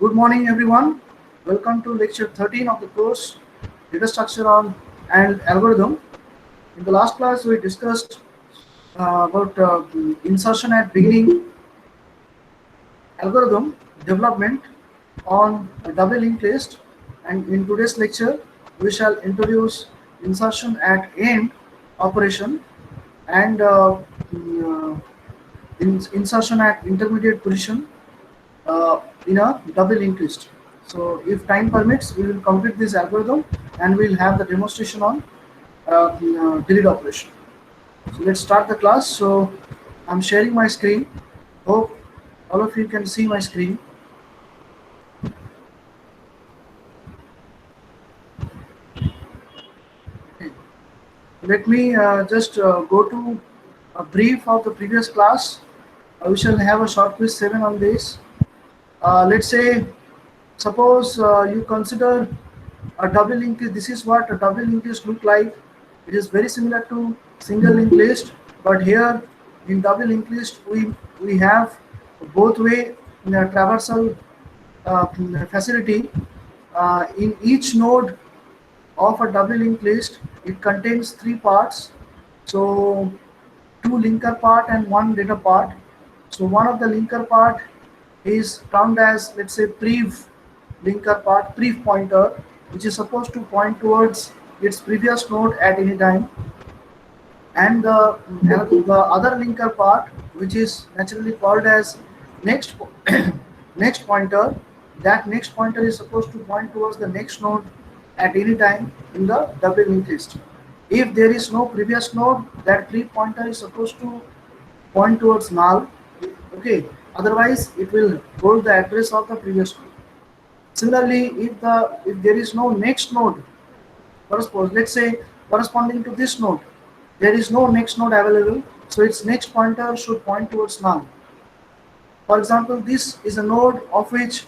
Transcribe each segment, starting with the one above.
Good morning, everyone. Welcome to lecture 13 of the course Data Structure on and Algorithm. In the last class, we discussed about insertion at beginning algorithm development on a double linked list, and in today's lecture, we shall introduce insertion at end operation and insertion at intermediate position in a double linked list. So if time permits, we will complete this algorithm and we'll have the demonstration on delete operation. So let's start the class. So I'm sharing my screen. Hope all of you can see my screen. Okay. Let me just go to a brief of the previous class. We shall have a short quiz 7 on this. Let's say, suppose you consider a double linked list. This is what a double linked list look like. It is very similar to single linked list, but here in double linked list we have both way traversal facility. In each node of a double linked list, it contains three parts. So two linker part and one data part. So one of the linker part is termed as, let's say, prev linker part, prev pointer, which is supposed to point towards its previous node at any time, and the other linker part, which is naturally called as next next pointer. That next pointer is supposed to point towards the next node at any time in the double linked list. If there is no previous node, that prev pointer is supposed to point towards null. Okay, otherwise it will hold the address of the previous node. Similarly, if there is no next node, let's say corresponding to this node, there is no next node available, so its next pointer should point towards null. For example, this is a node of which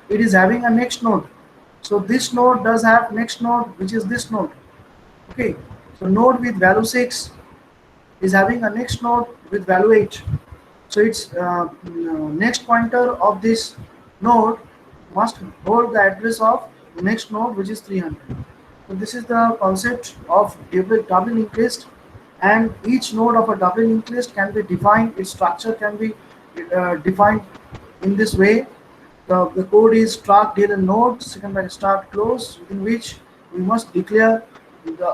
it is having a next node, so this node does have next node, which is this node. Okay, so node with value 6 is having a next node with value 8, so its next pointer of this node must hold the address of the next node, which is 300. So this is the concept of double linked list, and each node of a double linked list can be defined. Its structure can be defined in this way. The code is start DLL node, second by start close, in which we must declare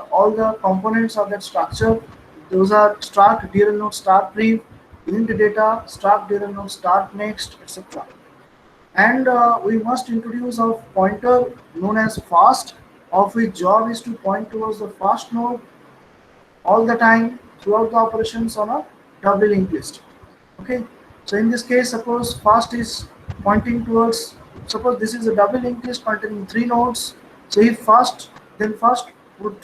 all the components of that structure. Those are start DLL node start prev, int data, start DLL node start next, etc. And we must introduce a pointer known as fast, of which job is to point towards the fast node all the time throughout the operations on a double linked list. Okay, so in this case, suppose fast is pointing towards, suppose this is a double linked list containing three nodes. So if fast, then fast would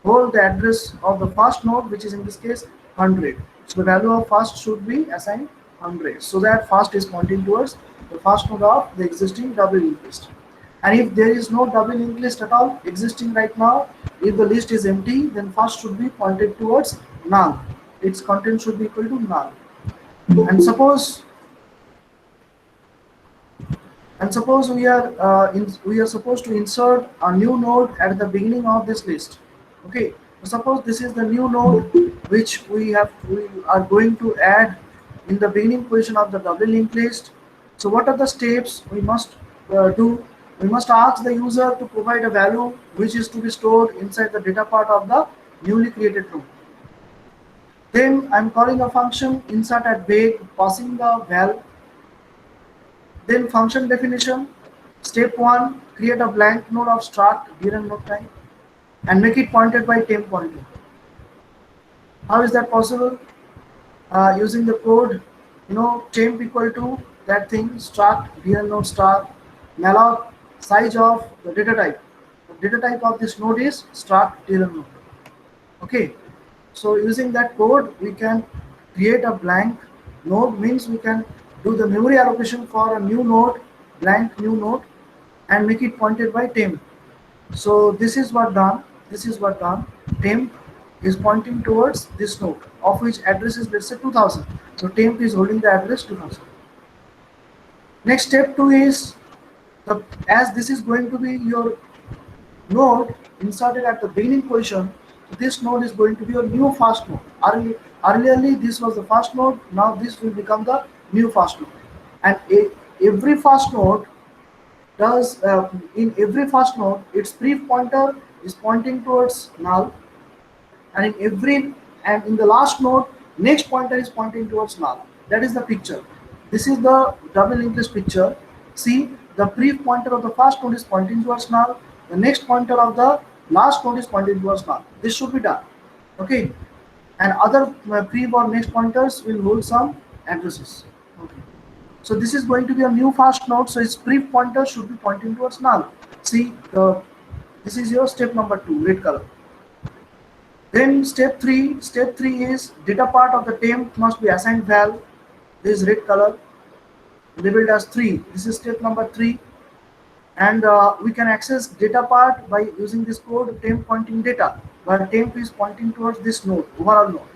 hold the address of the fast node, which is in this case 100. So the value of fast should be assigned 100, so that fast is pointing towards the fast node of the existing double linked list. And if there is no double linked list at all existing right now, if the list is empty, then fast should be pointed towards null. Its content should be equal to null. And suppose we are supposed to insert a new node at the beginning of this list. Okay, so suppose this is the new node which we are going to add in the beginning position of the double linked list. So what are the steps we must do? We must ask the user to provide a value which is to be stored inside the data part of the newly created node. Then I'm calling a function insert at beg, passing the val. Then function definition. Step 1, create a blank node of start during node time and make it pointed by temp pointer. How is that possible? Using the code, temp equal to that thing start during node start malloc size of the data type. The data type of this node is start during node. Okay, so using that code, we can create a blank node, means we can do the memory allocation for a new node, blank new node, and make it pointed by temp. So this is what done. Temp is pointing towards this node, of which address is, let's say, 2000. So temp is holding the address 2000. Next, step 2 is As this is going to be your node inserted at the beginning position, this node is going to be your new fast node. Earlierly this was the fast node, now this will become the new fast node. And every fast node does in every fast node its brief pointer is pointing towards null, and in the last node next pointer is pointing towards null. That is the picture. This is the double linked list picture. See, the brief pointer of the first node is pointing towards null, the next pointer of the last node is pointing towards null. This should be done. Okay, and other brief or next pointers will hold some addresses. Okay, so this is going to be a new fast node, so its brief pointer should be pointing towards null. See, this is your step number 2, red color. Then step 3 is data part of the temp must be assigned val. This is red color labeled as 3. This is step number 3, and we can access data part by using this code temp pointing data, where temp is pointing towards this node, overall node.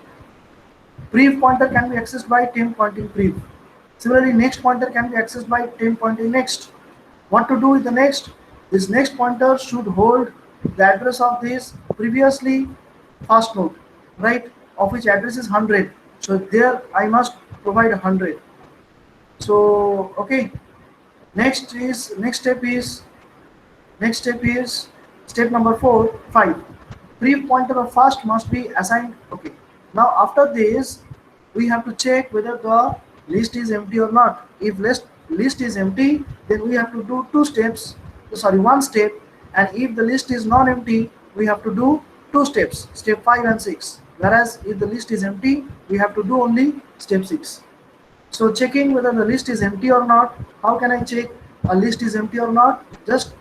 Brief pointer can be accessed by temp pointing brief. Similarly, next pointer can be accessed by temp pointing next. What to do with the next? This next pointer should hold the address of this previously fast node, right? Of which address is 100. So there I must provide 100. So okay. Next step is step number 5. Brief pointer of first must be assigned. Okay. Now after this, we have to check whether the list is empty or not. If list is empty, then we have to do one step, and if the list is non-empty, we have to do 2 steps, step 5 and 6. Whereas if the list is empty, we have to do only step 6. So checking whether the list is empty or not, how can I check a list is empty or not? Just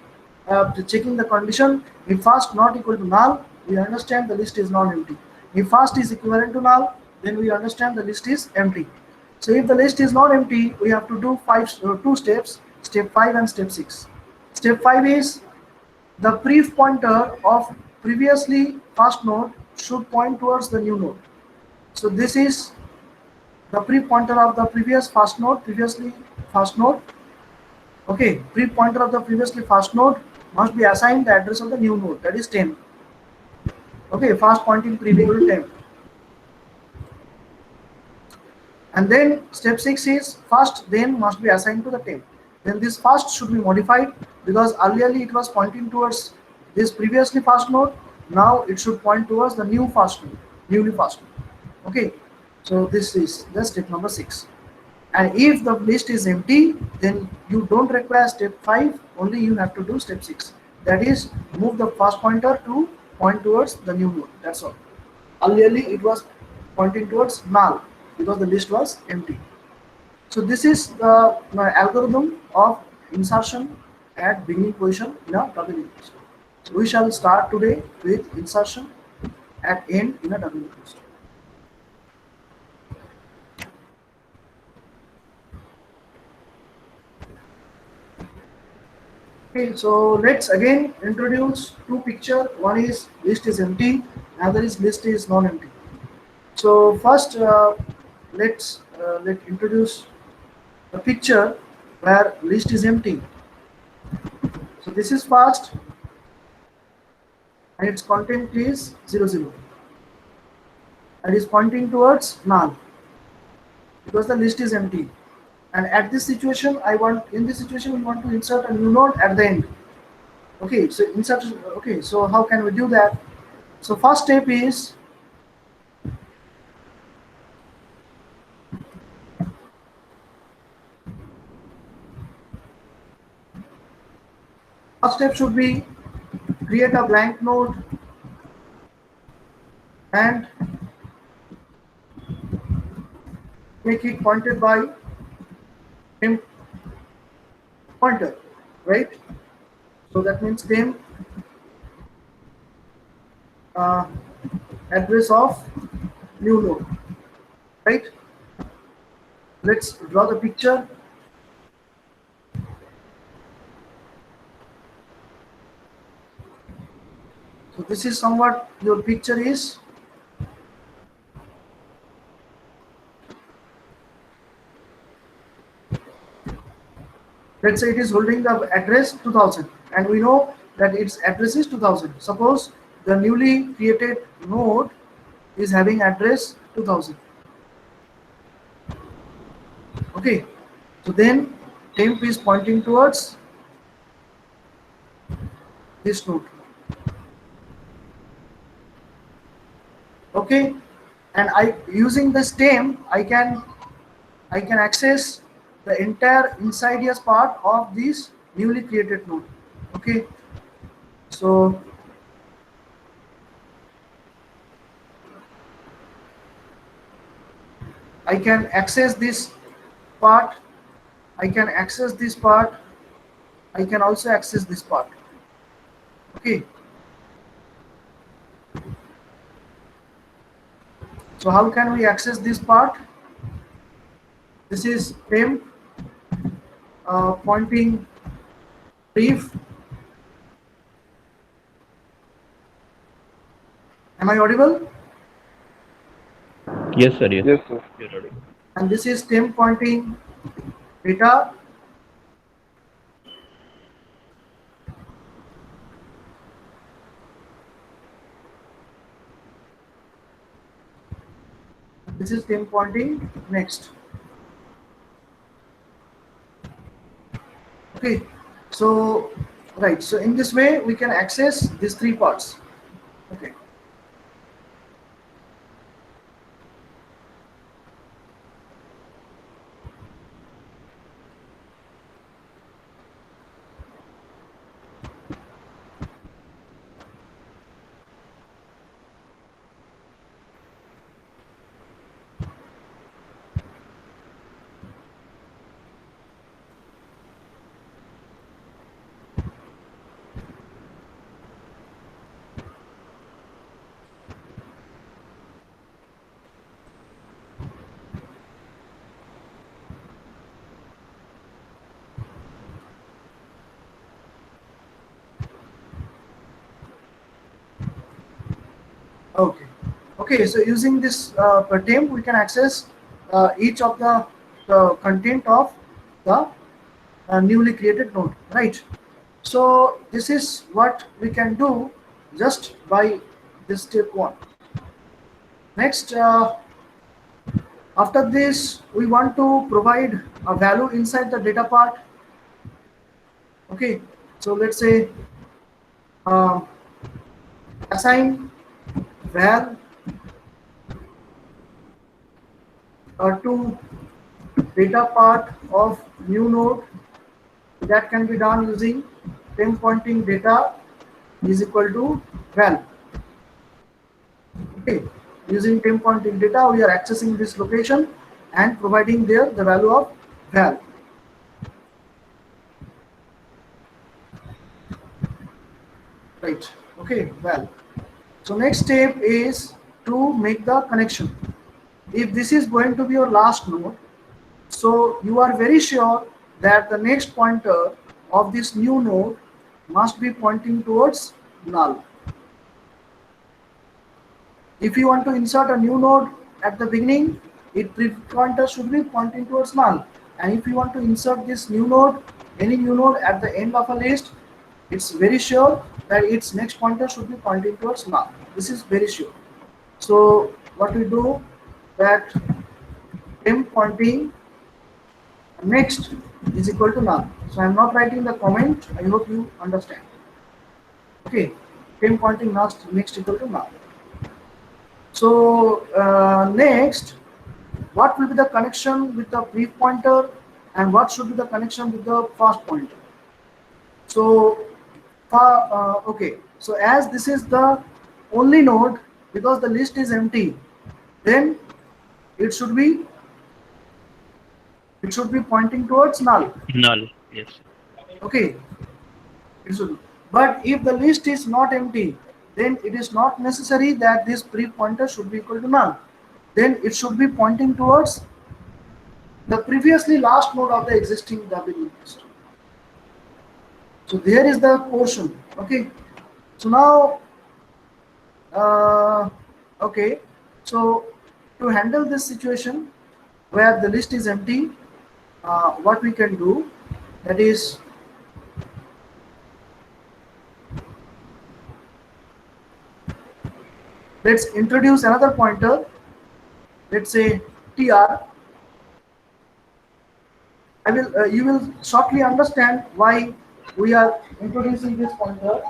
checking the condition. If first not equal to null, we understand the list is non-empty. If first is equivalent to null, then we understand the list is empty. So if the list is not empty, we have to do 2 steps, step 5 and step 6. Step 5 is the brief pointer of previously first node should point towards the new node. So this is the brief pointer of the previously first node. Okay, brief pointer of the previously first node must be assigned the address of the new node, that is 10. Okay, fast pointing brief equal to 10. And then step 6 is first then must be assigned to the temp. Then this first should be modified, because earlierly it was pointing towards this previously fast node. Now it should point towards the newly fast node. Okay, so this is the step number 6. And if the list is empty, then you don't require step 5, only you have to do step 6. That is, move the fast pointer to point towards the new node. That's all. Earlierly it was pointing towards null because the list was empty. So this is the algorithm of insertion at beginning position in a double linked list. So we shall start today with insertion at end in a double linked list. Okay, so let's again introduce 2 pictures. One is list is empty, another is list is non-empty. So first, let's introduce a picture where list is empty. So this is first, and its content is 00, and is pointing towards null because the list is empty. And at this situation, in this situation we want to insert a new node at the end. Okay, so insert. Okay, so how can we do that? So first step is should be create a blank node and make it pointed by temp pointer, right? So that means temp address of new node, right? Let's draw the picture. So this is somewhat your picture is. let's say it is holding the address 2000, and we know that its address is 2000. Suppose the newly created node is having address 2000. Okay, so then temp is pointing towards this node. Okay, and I using this temp I can access the entire insidious part of this newly created node. Okay, so I can access this part, I can access this part, I can also access this part. Okay, so how can we access this part? This is temp pointing brief. Am I audible? Yes, sir. Yes, Yes, sir. you're audible. And this is temp pointing data. This is temp pointing next. Okay, so right, so in this way we can access these three parts. Okay. Okay. Okay, so using this per temp, we can access each of the content of the newly created node, right? So this is what we can do just by this step one. Next, after this, we want to provide a value inside the data part. Okay, so let's say uh, assign val to data part of new node. That can be done using temp pointing data is equal to val. Okay, using temp pointing data, we are accessing this location and providing there the value of val. Right. Okay, val. So next step is to make the connection. If this is going to be your last node, so you are very sure that the next pointer of this new node must be pointing towards null. If you want to insert a new node at the beginning, its pointer should be pointing towards null. And if you want to insert this new node, any new node at the end of a list, it's very sure that its next pointer should be pointing towards null. This is very sure. So what we do that temp pointing next is equal to null. So I am not writing the comment. I hope you understand. Okay, temp pointing next equal to null. So next, what will be the connection with the brief pointer, and what should be the connection with the fast pointer? So okay, so as this is the only node, because the list is empty, then it should be pointing towards null. Null. Yes. Okay, it should. But if the list is not empty, then it is not necessary that this brief pointer should be equal to null. Then it should be pointing towards the previously last node of the existing W list. So there is the portion. Okay. So now, okay. So to handle this situation where the list is empty, what we can do That is, let's introduce another pointer. Let's say tr. You will shortly understand why we are introducing this pointer.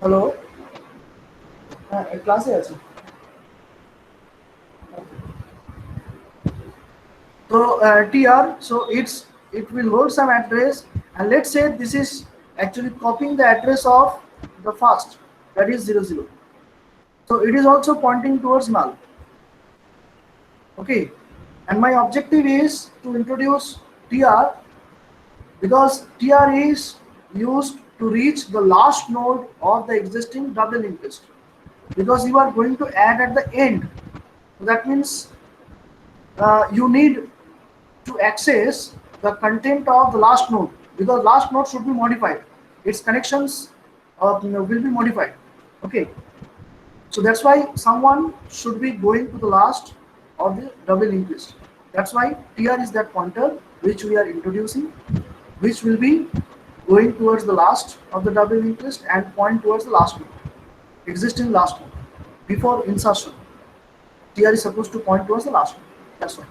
Hello, class আছে। So tr, so it will hold some address, and let's say this is actually copying the address of the first, that is 00. So it is also pointing towards null. Okay, and my objective is to introduce tr because tr is used to reach the last node of the existing double linked list, because you are going to add at the end. So that means you need to access the content of the last node, because last node should be modified, its connections will be modified. Okay, so that's why someone should be going to the last of the double linked list. That's why tr is that pointer which we are introducing, which will be going towards the last of the double linked list and point towards the last node, existing last node. Before insertion, tr is supposed to point towards the last node. That's why.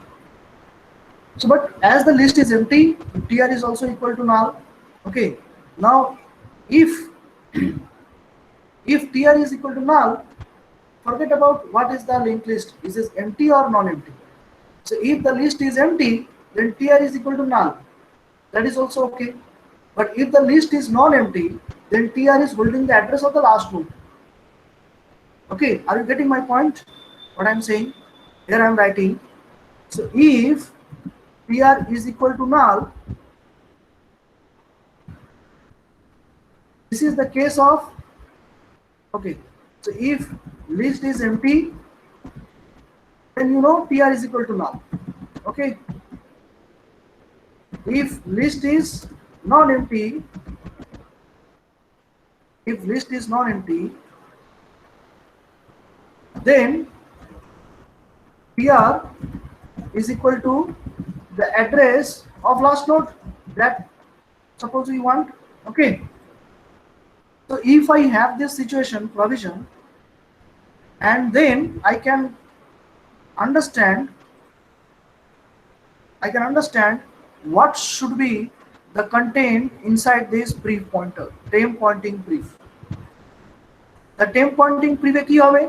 So, but as the list is empty, tr is also equal to null. Okay. Now, if if tr is equal to null, forget about what is the linked list. Is it empty or non-empty? So, if the list is empty, then tr is equal to null. That is also okay. But if the list is non-empty, then tr is holding the address of the last node. Okay, are you getting my point? What I'm saying? Here I'm writing. So, if tr is equal to null, this is the case of, okay, so if list is empty, then you know tr is equal to null. Okay, if list is non-empty, then tr is equal to the address of last node that suppose we want. Okay, so if I have this situation provision, and then I can understand what should be the content inside this brief pointer, temp pointing brief. The temp pointing brief কি হবে?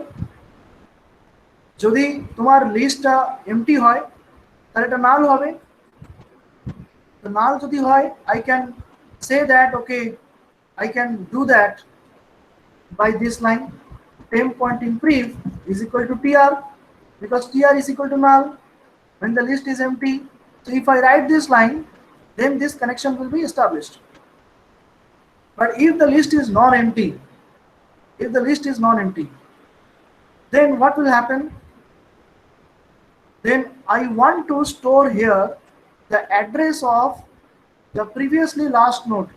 যদি তোমার লিস্টটা MT হয় তাহলে এটা নাল হবে। তো নাল যদি হয়, I can say that okay, I can do that by this line, temp pointing brief is equal to tr, because tr is equal to null when the list is empty. So if I write this line, then this connection will be established. But if the list is non-empty, then what will happen? Then I want to store here the address of the previously last node,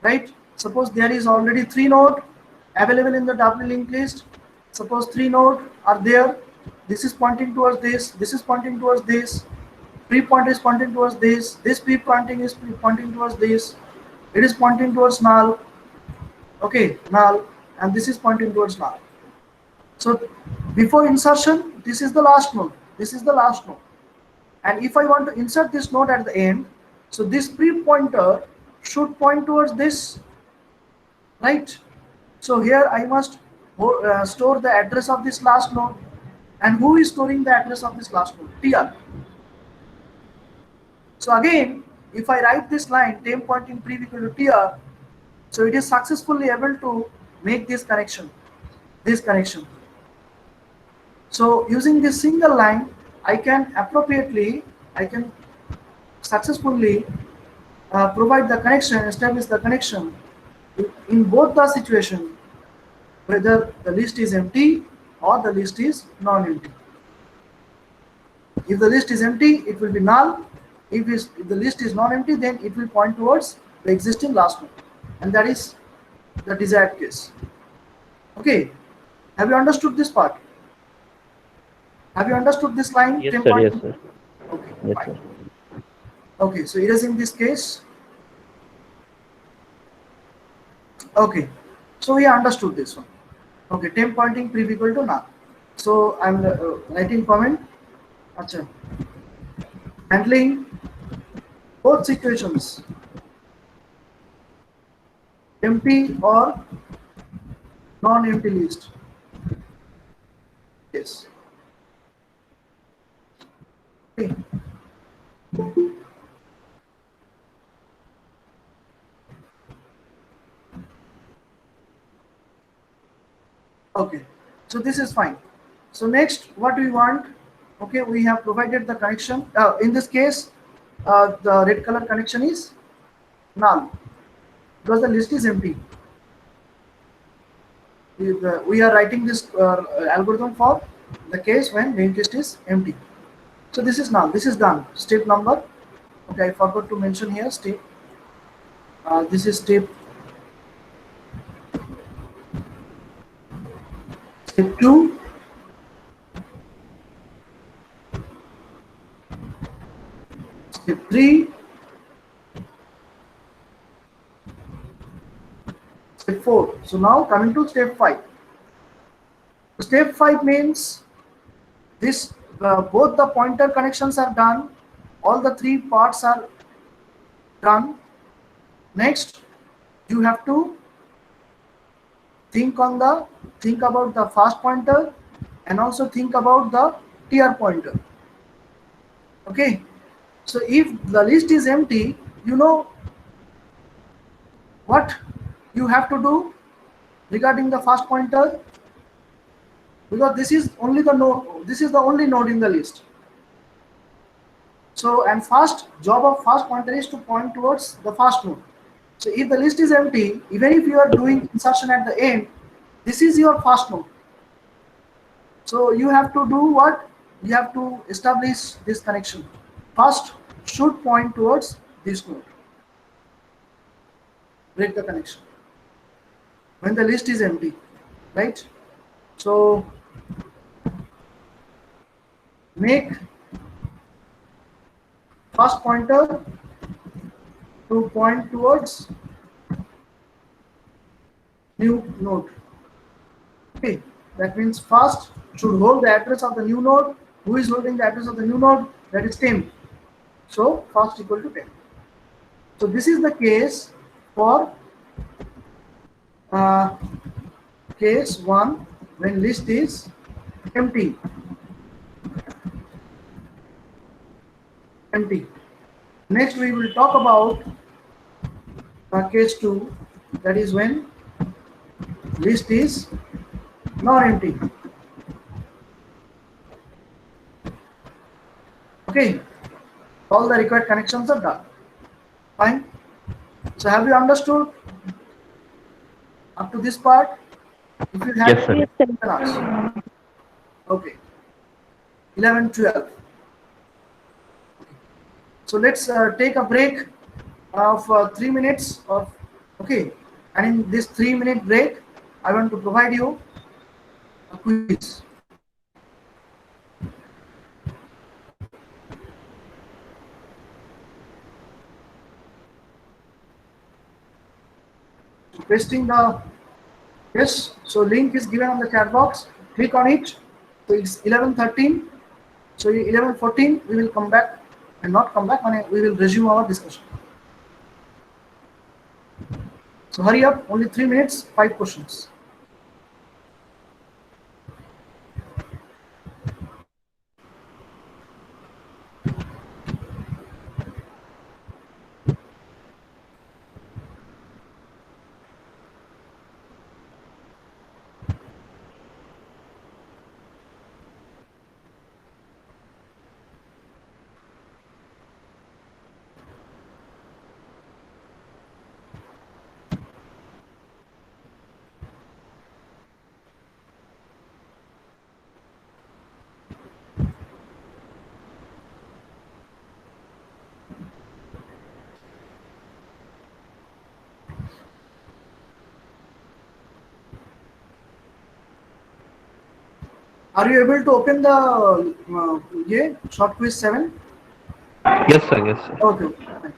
right? Suppose there is already 3 nodes available in the double linked list. Suppose 3 nodes are there. This is pointing towards this. This is pointing towards this. Pre-point is pointing towards this. This pre-pointing is pointing towards this. It is pointing towards null. Okay, null, and this is pointing towards null. So before insertion, this is the last node. This is the last node. And if I want to insert this node at the end, so this pre-pointer should point towards this, right? So here I must store the address of this last node. And who is storing the address of this last node? tr. So again, if I write this line, temp pointing brief equal to tr, so it is successfully able to make this connection. So using this single line, I can successfully provide the connection, establish the connection in both the situation, whether the list is empty or the list is non-empty. If the list is empty, it will be null. If the list is non-empty, then it will point towards the existing last node, and that is the desired case. Okay, have you understood this part? Have you understood this line? Yes, sir. Yes, sir. Yes, Fine. sir. Okay, so erasing this case. Okay, so we understood this one. Okay, temp pointing pre equal to null. So I'm writing comment. Acha. Handling both situations, empty or non-empty list. Yes. Okay. Okay. So this is fine. So next, what we want? Okay, we have provided the connection. In this case, the red color connection is null because the list is empty. We are writing this algorithm for the case when linked list is empty. So this is null. This is done. Step number. Okay, I forgot to mention here. Step. This is step two. Step three. Step four. So now coming to step five. Step five means this both the pointer connections are done. All the three parts are done. Next, you have to think on the think about the fast pointer and also think about the TR pointer. Okay, so if the list is empty, you know what you have to do regarding the fast pointer, because this is only the node, this is the only node in the list. So and fast job of fast pointer is to point towards the fast node. So if the list is empty, even if you are doing insertion at the end, this is your fast node. So you have to do what? You have to establish this connection. First should point towards this node. Break the connection when the list is empty, right? So make first pointer to point towards new node. Okay, that means first should hold the address of the new node. Who is holding the address of the new node? That is temp. So first equal to temp. So this is the case for uh, case 1 when list is empty. Empty. Next we will talk about case 2, that is when list is not empty. Okay, all the required connections are done. Fine. So have you understood up to this part? If you have Yes, any, sir. Yes, sir. you can ask. Okay, 11, 12. So let's take a break of 3 minutes of, okay, and in this 3 minute break, I want to provide you a quiz. Pasting the, yes, so link is given on the chat box. Click on it. So it's 11:13. So 11:14 we will come back and not come back, we will resume our discussion. So hurry up, only 3 minutes, 5 questions. Are you able to open the short quiz 7? Yes, sir. Yes, sir. Okay, okay, fine.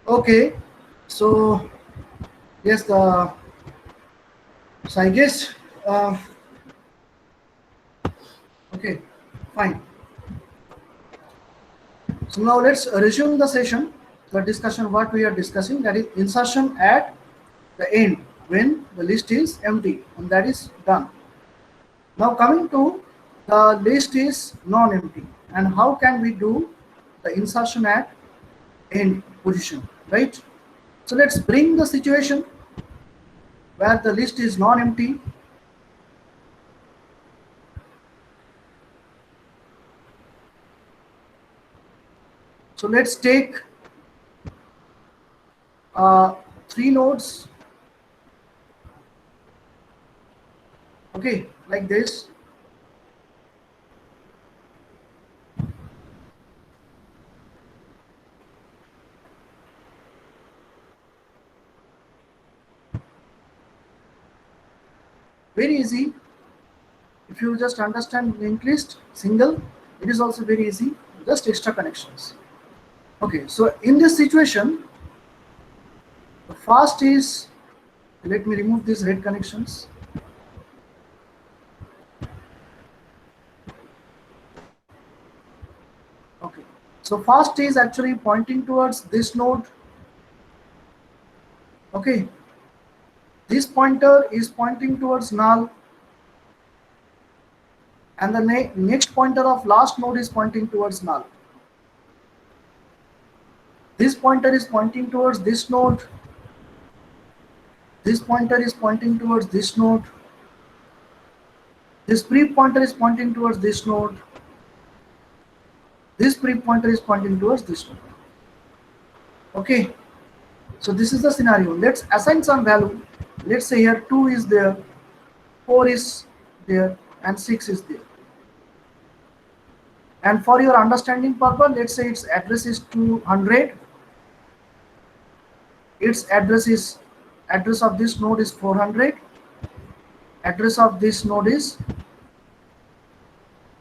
Okay, so yes, so I guess uh, okay, fine. So now let's resume the session, the discussion what we are discussing, that is insertion at the end when the list is empty, and that is done. Now coming to the list is non-empty, and how can we do the insertion at end position, right? So let's bring the situation where the list is non-empty. So let's take 3 nodes, okay, like this. Very easy. If you just understand linked list single, it is also very easy. Just extra connections. Okay, so in this situation, the first is, let me remove these red connections. Okay, so first is actually pointing towards this node. Okay, this pointer is pointing towards null, and the next pointer of last node is pointing towards null. This pointer is pointing towards this node. This pointer is pointing towards this node. This brief pointer is pointing towards this node. This brief pointer is pointing towards this node. Okay, so this is the scenario. Let's assign some value. Let's say here 2 is there, 4 is there, and 6 is there. And for your understanding purpose, let's say its address is 200. Its address of this node is 400. Address of this node is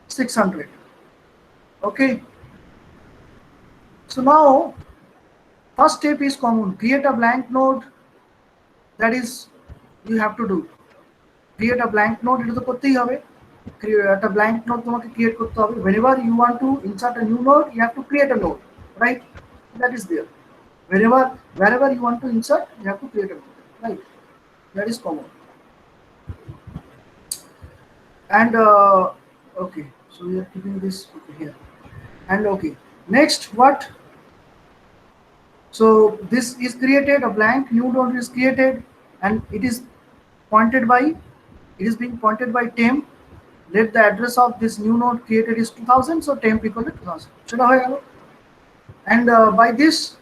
600. Okay. So now, first step is common. Create a blank node. That is, you have to do. Create a blank node. It is create a blank node. Create whenever you want to insert a new node, you have to create a node, right? That is there. Wherever you want to insert, you have to create a node, right? That is common. And okay, so we are keeping this here. And okay, next what? So this is created, a blank new node is created, and it is being pointed by temp. Let the address of this new node created is 2000, so temp equal to 2000. And by this,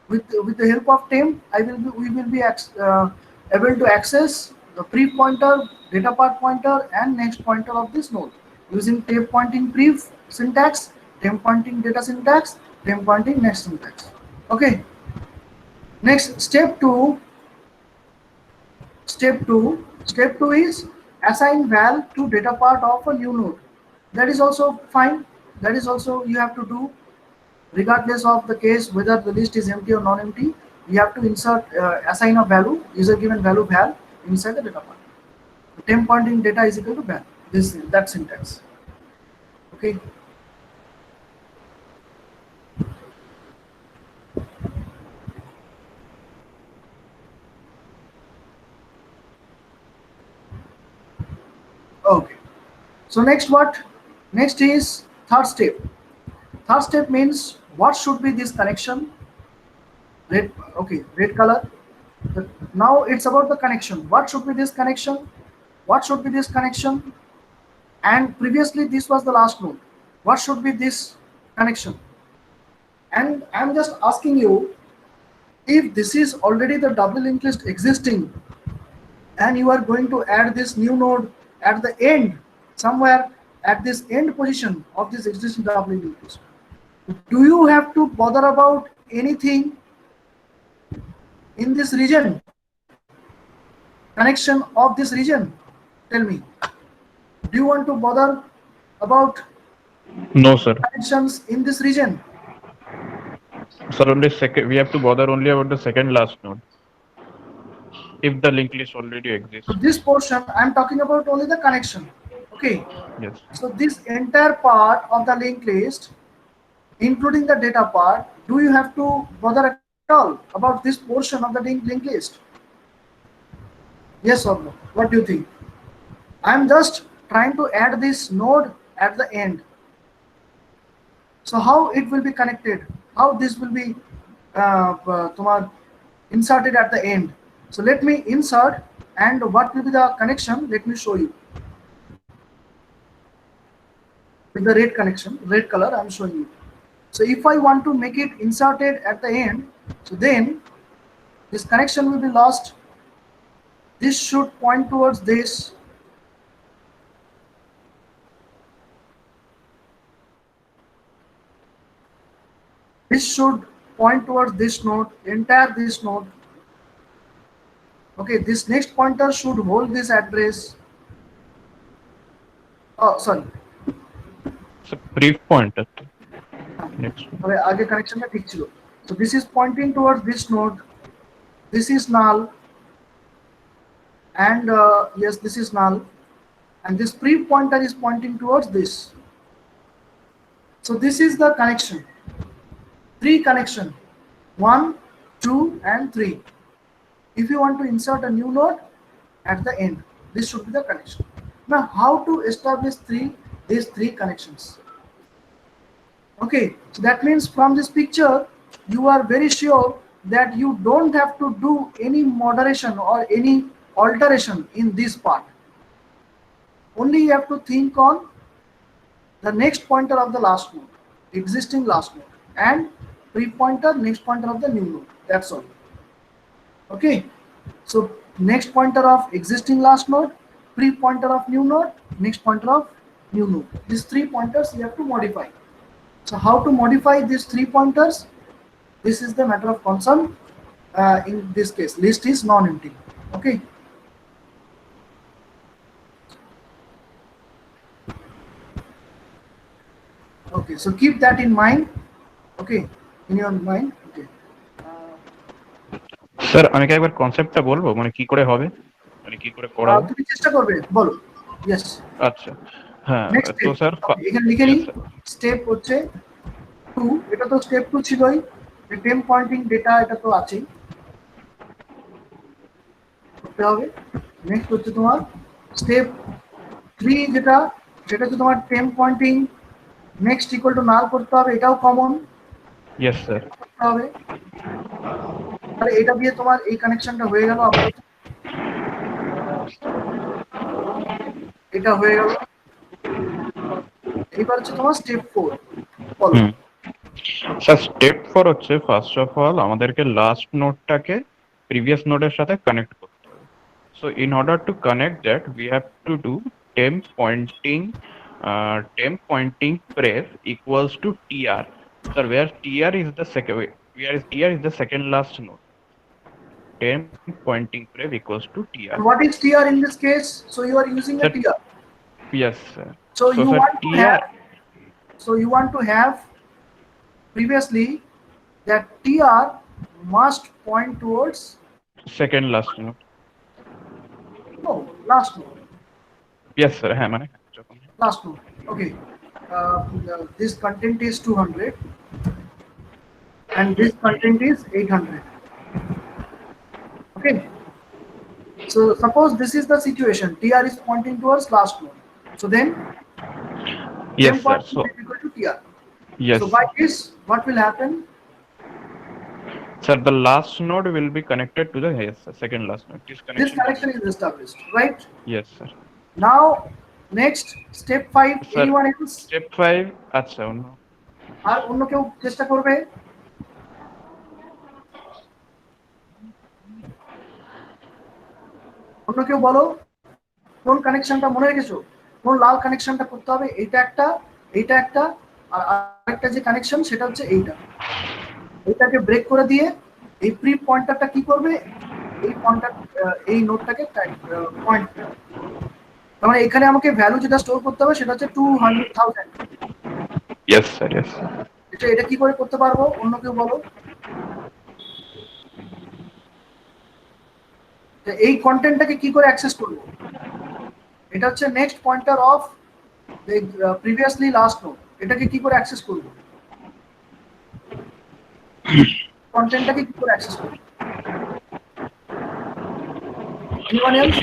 with the help of temp, we will be able to access the pre pointer, data part pointer, and next pointer of this node using temp pointing pre syntax, temp pointing data syntax, temp pointing next syntax. Okay. Next, step 2 is assign val to data part of a new node. That is also fine. That is also you have to do regardless of the case whether the list is empty or non-empty. You have to insert assign a value, user given value val inside the data part. The temp pointing data is equal to val. That syntax. Okay. Okay. So next what? Next is third step. Third step means what should be this connection? Red. Okay, red color. Now it's about the connection. What should be this connection? What should be this connection? And previously this was the last node. What should be this connection? And I'm just asking you, if this is already the double linked list existing, and you are going to add this new node at the end, somewhere at this end position of this existing double linked list, do you have to bother about anything in this region? Connection of this region? Tell me. Do you want to bother about No, sir. connections in this region? Sir, only second. We have to bother only about the second last node. If the linked list already exists. So this portion, I'm talking about only the connection. Okay. Yes. So this entire part of the linked list, including the data part, do you have to bother at all about this portion of the linked list? Yes or no? What do you think? I'm just trying to add this node at the end. So how it will be connected? How this will be inserted at the end? So let me insert, and what will be the connection? Let me show you. With the red connection, red color, I'm showing you. So if I want to make it inserted at the end, so then this connection will be lost. This should point towards this. This should point towards this node, entire this node. Okay, this next pointer should hold this address. Oh, sorry. So brief pointer. Next. Okay, आगे connection में ठीक चलो. So this is pointing towards this node. This is null. And yes, this is null. And this brief pointer is pointing towards this. So this is the connection. 3 connection. 1, 2, and 3. If you want to insert a new node at the end, this should be the connection. Now, how to establish these three connections? Okay, so that means from this picture, you are very sure that you don't have to do any moderation or any alteration in this part. Only you have to think on the next pointer of the last node, existing last node, and pre-pointer, next pointer of the new node. That's all. Okay, so next pointer of existing last node, pre-pointer of new node, next pointer of new node. These 3 pointers you have to modify. So how to modify these 3 pointers? This is the matter of concern. In this case, list is non-empty. Okay. Okay, so keep that in mind. Okay, in your mind. Okay. Sir আমি কি একবার কনসেপ্টটা বলবো, মানে কি করে হবে, মানে কি করে করা হবে? তুমি চেষ্টা করবে, বলো। ইয়েস। আচ্ছা, হ্যাঁ, নেক্সট তো স্যার এখানে লিখে নিই, স্টেপ হচ্ছে 2, এটা তো স্টেপ 2 ছিলই, টেম পয়েন্টিং ডেটা এটা তো আছেই করতে হবে। নেক্সট হচ্ছে তোমার স্টেপ 3, যেটা হচ্ছে তোমার temp pointing next equal to null করতে হবে, এটাও কমন। Yes sir. করতে হবে, তাহলে এটা দিয়ে তোমার এই কানেকশনটা হয়ে গেল। আপাতত এটা হয়ে গেল। এবার হচ্ছে তোমার স্টেপ 4, বলো। স্যার স্টেপ 4 হচ্ছে ফার্স্ট অফ অল আমাদেরকে লাস্ট নোডটাকে প্রিভিয়াস নোডের সাথে কানেক্ট করতে হবে। So in order to connect that we have to do temp pointing press equals to tr. Sir, where tr is the second last node. Temp pointing pref equals to tr. And what is tr in this case? So you are using a tr. Yes, sir. So you sir, want to have. So you want to have previously that tr must point towards second last node. No, last node. Yes, sir. হ্যাঁ, মানে last node. Okay. This content is 200 and this content is 800. Okay. So suppose this is the situation. tr is pointing towards last node. So then yes, sir. So is equal to tr. Yes. So by this, what will happen? Sir, the last node will be connected to the second last node. This connection is established, right? Yes, sir. Now, next step 5. Sir, anyone else? Step 5. আচ্ছা, আর অন্য কেউ চেষ্টা করবে? অন্য কেউ বলো, কোন কানেকশনটা মনে রেখেছো? কোন লাল কানেকশনটা করতে হবে? এইটা একটা, আর আরেকটা যে কানেকশন সেটা হচ্ছে এইটা। এইটাকে ব্রেক করে দিয়ে এই প্রি পয়েন্টারটা কি করবে? এই পয়েন্টার এই নোডটাকে পয়েন্ট করবে। তার মানে এখানে আমাকে ভ্যালু যেটা স্টোর করতে হবে সেটা হচ্ছে 200,000। Yes, sir. Yes. এটা কি করে করতে পারবো? অন্য কেউ বলো। এই কন্টেন্টটাকে কি করে অ্যাক্সেস করব? এটা হচ্ছে next pointer of previously last node. এটাকে কি করে অ্যাক্সেস করব? কন্টেন্টটাকে কি করে অ্যাক্সেস করব? Anyone else?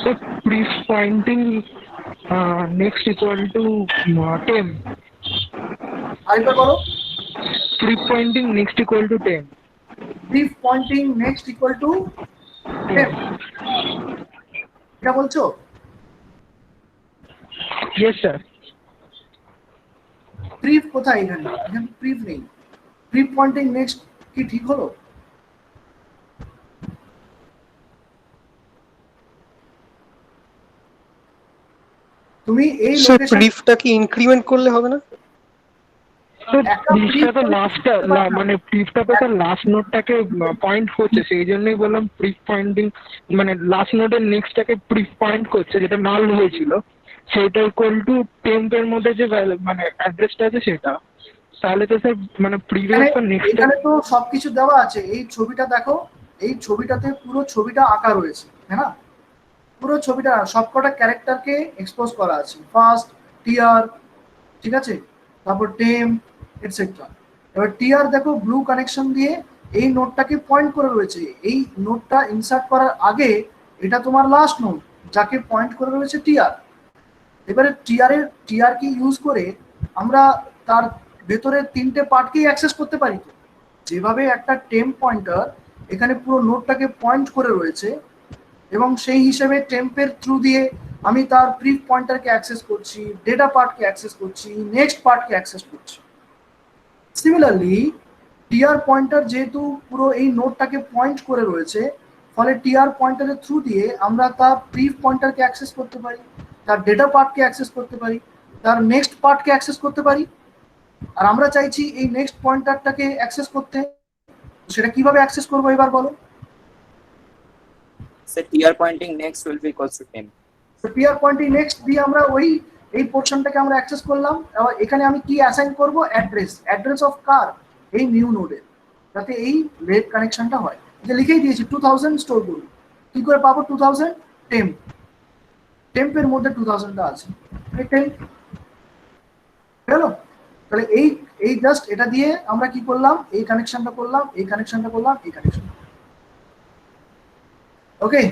So brief pointing next equal to temp. আরেকবার বলো। Brief pointing next equal to temp. Brief pointing next equal to temp. এটা বলছো? Yes, sir. প্রিভ কোথায় এখানে? এখানে প্রিভ নেই। প্রিভ পয়েন্টিং নেক্সট কি ঠিক হলো? তুমি এই স্যার লোকেশন প্রিফটা কি ইনক্রিমেন্ট করলে হবে না? একটা প্রিফটা তো brief লাস্টটা করতে পারি না। মানে প্রিফটা তো তার লাস্ট নোটটাকে পয়েন্ট করছে, সেই জন্যই বললাম প্রিফ পয়েন্টিং, মানে লাস্ট নোটের নেক্সটটাকে প্রিফ পয়েন্ট করছে, যেটা নাল হয়েছিল সেটা ইকুয়াল টু টেম্পের মধ্যে যে মানে অ্যাড্রেসটা আছে সেটা। তাহলে তো স্যার মানে প্রিভিয়াস আর নেক্সট। এখানে তো সবকিছু দেওয়া আছে। এই ছবিটা দেখো, এই ছবিটাতে পুরো ছবিটা আঁকা রয়েছে, হ্যাঁ না? পুরো ছবিটা সবকটা ক্যারেক্টারকে এক্সপোজ করা আছে। ফার্স্ট, টিয়ার, ঠিক আছে, তারপর টেম, এটসেট্রা। এবার টিয়ার দেখো ব্লু কানেকশন দিয়ে এই নোটটাকে পয়েন্ট করে রয়েছে। এই নোটটা ইনসার্ট করার আগে এটা তোমার লাস্ট নোট, যাকে পয়েন্ট করে রয়েছে টিয়ার। এবারে টিয়ার কি ইউজ করে আমরা তার ভেতরে তিনটে পার্টকেই অ্যাক্সেস করতে পারি। তো যেভাবে একটা টেম্প পয়েন্টার এখানে পুরো নোটটাকে পয়েন্ট করে রয়েছে এবং সেই হিসেবে টেম্পের থ্রু দিয়ে আমি তার প্রিভ পয়েন্টারকে অ্যাক্সেস করছি, ডেটা পার্টকে অ্যাক্সেস করছি, নেক্সট পার্টকে অ্যাক্সেস করছি। সিমিলারলি টিআর পয়েন্টার যেহেতু পুরো এই নোটটাকে পয়েন্ট করে রয়েছে, ফলে টিআর পয়েন্টারের থ্রু দিয়ে আমরা তার প্রিভ পয়েন্টারকে অ্যাক্সেস করতে পারি, তার ডেটা পার্টকে অ্যাক্সেস করতে পারি, তার নেক্সট পার্টকে অ্যাক্সেস করতে পারি। আর আমরা চাইছি এই নেক্সট পয়েন্টারটাকে অ্যাক্সেস করতে, সেটা কিভাবে অ্যাক্সেস করবো এবার বলো? So TR pointing next will be equals to temp. তো টিআর পয়েন্টিং নেক্সট দিয়ে আমরা এই পোর্শনটাকে আমরা অ্যাক্সেস করলাম। এবার এখানে আমি কি অ্যাসাইন করব? অ্যাড্রেস অফ কার? এই নিউ নোডে, যাতে এই লেট কানেকশনটা হয়। যে লিখেই দিয়েছি 2000 স্টোর করুন। কি করে পাবো 2000? টেম্পের মধ্যে 2000টা আছে, টেম্প গেল। তাহলে এই জাস্ট এটা দিয়ে আমরা কি করলাম? এই কানেকশনটা করলাম, এই কানেকশনটা করলাম, এই কানেকশন। ওকে,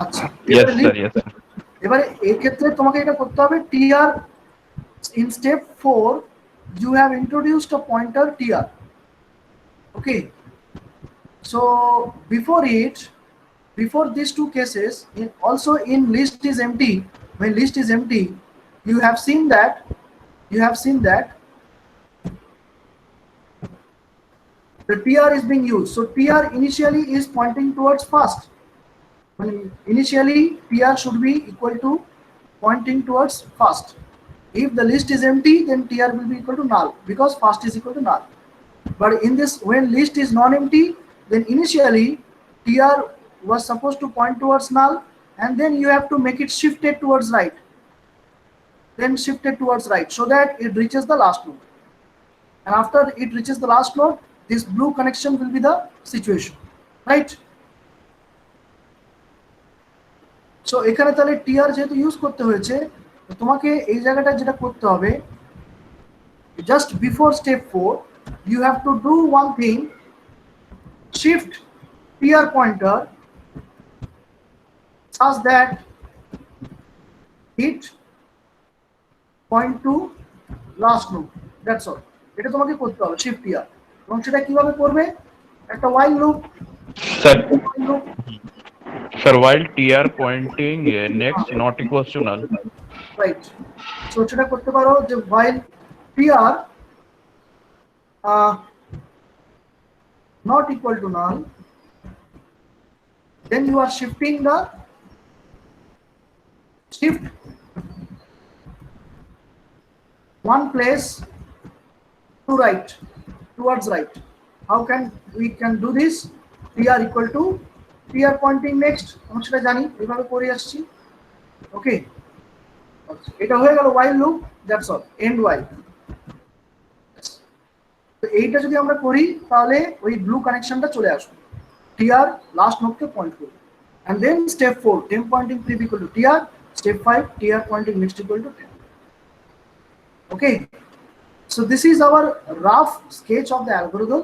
আচ্ছা। Yes, sir. Yes, sir. এবারে এই ক্ষেত্রে তোমাকে এটা করতে হবে। TR in step 4 you have introduced a pointer tr. Okay, so before these two cases, also in list is empty, when list is empty, you have seen that the tr is being used. So tr initially is pointing towards first. When initially tr should be equal to pointing towards first. If the list is empty, then tr will be equal to null, because first is equal to null. But in this, when list is non-empty, then initially tr was supposed to point towards null, and then you have to make it shifted towards right, so that it reaches the last node. And after it reaches the last node, this blue connection will be the situation, right? So এখানে তাহলে tr যেহেতু use করতে হয়েছে, তোমাকে এই জায়গাটা যেটা করতে হবে, just before step 4 you have to do one thing: shift tr pointer such that it point to last node. That's all. এটা তোমাকে করতে হবে, shift tr। এবং সেটা কিভাবে করবে? একটা while loop, Sir, while TR pointing next not equals to null. right? So সেটা করতে পারো যে while tr not equal to null, then you are shifting the shift one place to right, towards right. How can we do this? tr equal to tr pointing next, আমরা সেটা জানি, এইভাবে করে আসছি। ওকে, এটা হয়ে গেল while loop, that's all, end while। তো এইটা যদি আমরা করি তাহলে ওই ব্লু কানেকশনটা চলে আসবে, tr লাস্ট নোডকে পয়েন্ট করবে। and then step 4 temp pointing prev equal to tr, step 5 tr pointing next equal to temp. Okay, so this is our rough sketch of the algorithm.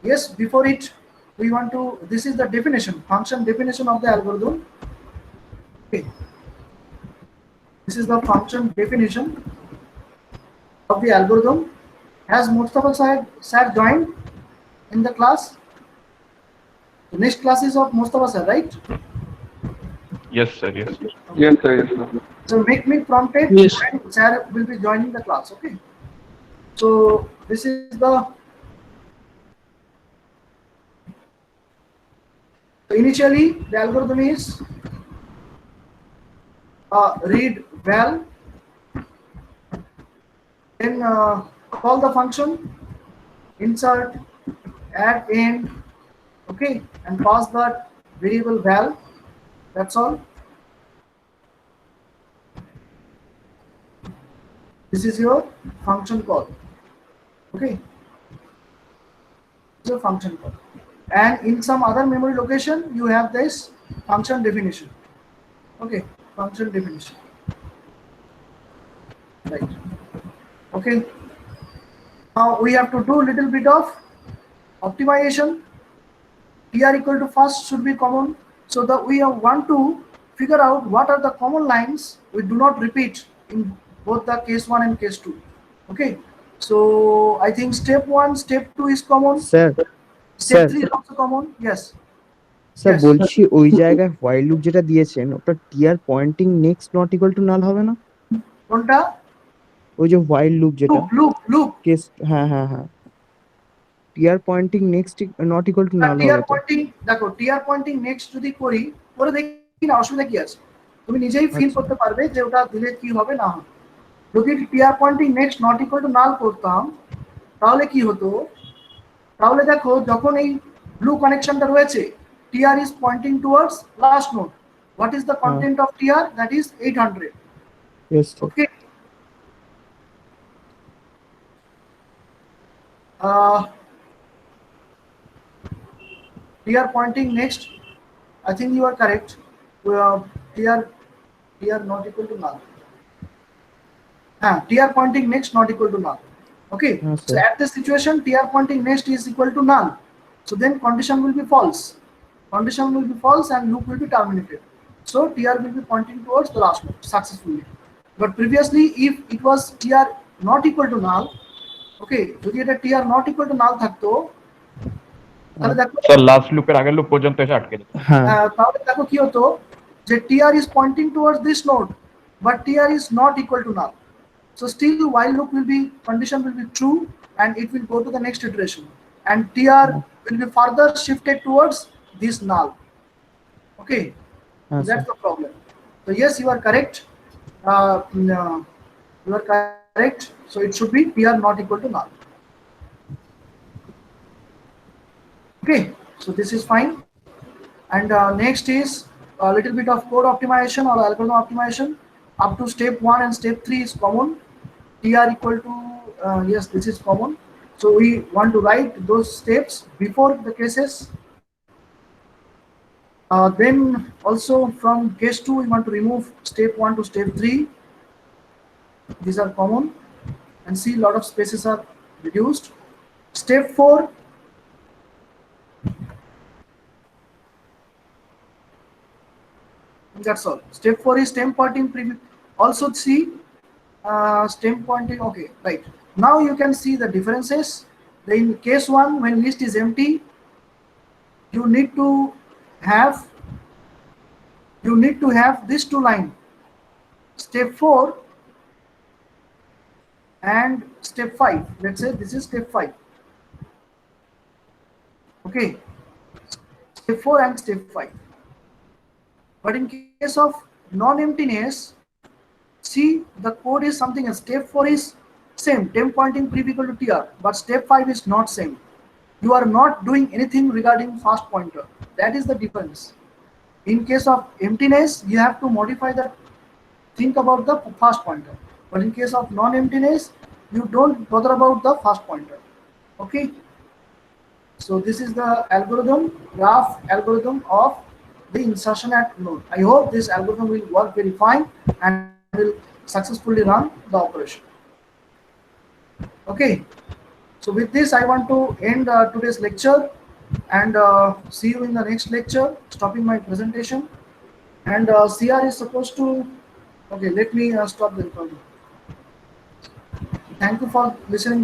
Yes, before it we want to, this is the definition, function definition of the algorithm. Okay, this is the function definition of the algorithm. Has Mustafa sir joined in the class? The next class is of Mustafa sir, right? Yes, sir. Yes, sir. Yes, sir. Yes, sir. So make me prompted Yes. and Sarah will be joining the class. Okay. So this is the initially the algorithm is read val, then call the function, insert, add end, okay, and pass that variable val. That's all. This is your function call. Okay, it's a function call. And in some other memory location, you have this function definition. Okay, function definition. Right. Okay. Now we have to do a little bit of optimization. TR equal to first should be common, so that we want to figure out what are the common lines we do not repeat in both the case 1 and case 2. Okay, so I think step 1, step 2 is common, sir step sir 3 is also common. Yes. Sir Yes. বলছি ওই জায়গায় while loop যেটা দিয়েছেন ওটা TR pointing next not equal to null হবে না? কোনটা? ওই যে হোয়াইল লুপ যেটা লুপ কেস, হ্যাঁ হ্যাঁ হ্যাঁ, TR pointing next not equal to null TR হবে তো? পয়েন্টিং দেখো, টিআর পয়েন্টিং নেক্সট যদি করি, করে দেখি না, অসুবিধা কি আছে, তুমি নিজেই ফিল করতে পারবে যে ওটা দিলে কি হবে না হবে। যদি TR pointing next not equal to null করতাম তাহলে কি হতো, তাহলে দেখো যখন এই ব্লু কানেকশনটা রয়েছে, TR is pointing towards last node, what is the content of TR, that is 800. Yes sir. Okay. TR pointing next, I think you are correct. TR not equal to null. TR pointing next not equal to null. Okay. Yes, So sir. at this situation, TR pointing next is equal to null. So then condition will be false. Condition will be false and loop will be terminated. So TR will be pointing towards the last node successfully. But previously, if it was TR not equal to null, okay, যদি এটা TR not equal to null থাকতো, তাহলে দেখো sir last লুপের আগের loop পর্যন্ত এসে আটকে যেত। হ্যাঁ তাহলে দেখো কি হতো, যে TR is pointing towards this node, but TR is not equal to null. So still while loop will be, condition will be true and it will go to the next iteration, and TR will be further shifted towards this null. Okay, হ্যাঁ sir. that's the problem. So yes, you are correct. You are correct. So it should be TR not equal to null. Okay, so this is fine. And next is a little bit of code optimization or algorithm optimization. Up to step 1 and step 3 is common. TR equal to yes, this is common. So we want to write those steps before the cases. Then also from case 2 we want to remove step 1 to step 3. These are common, and see a lot of spaces are reduced. Step 4, that's all. Step 4 is stem pointing preview. Also see stem pointing. Okay, right. Now you can see the differences. In case 1, when list is empty, you need to have this 2 line. Step 4 and step 5. Let's say this is step 5. Okay, step 4 and step 5. But in case of non-emptiness, see the code is something else. Step 4 is same, temp pointing pre equal to TR, but step 5 is not same. You are not doing anything regarding fast pointer. That is the difference. In case of emptiness, you have to modify the, think about the fast pointer. But in case of non-emptiness, you don't bother about the fast pointer. Okay. So this is the algorithm, graph algorithm of the insertion at node. I hope this algorithm will work very fine and will successfully run the operation. Okay. So with this, I want to end today's lecture, and see you in the next lecture. Stopping my presentation, and CR is supposed to. Okay, let me stop the recording. Thank you for listening.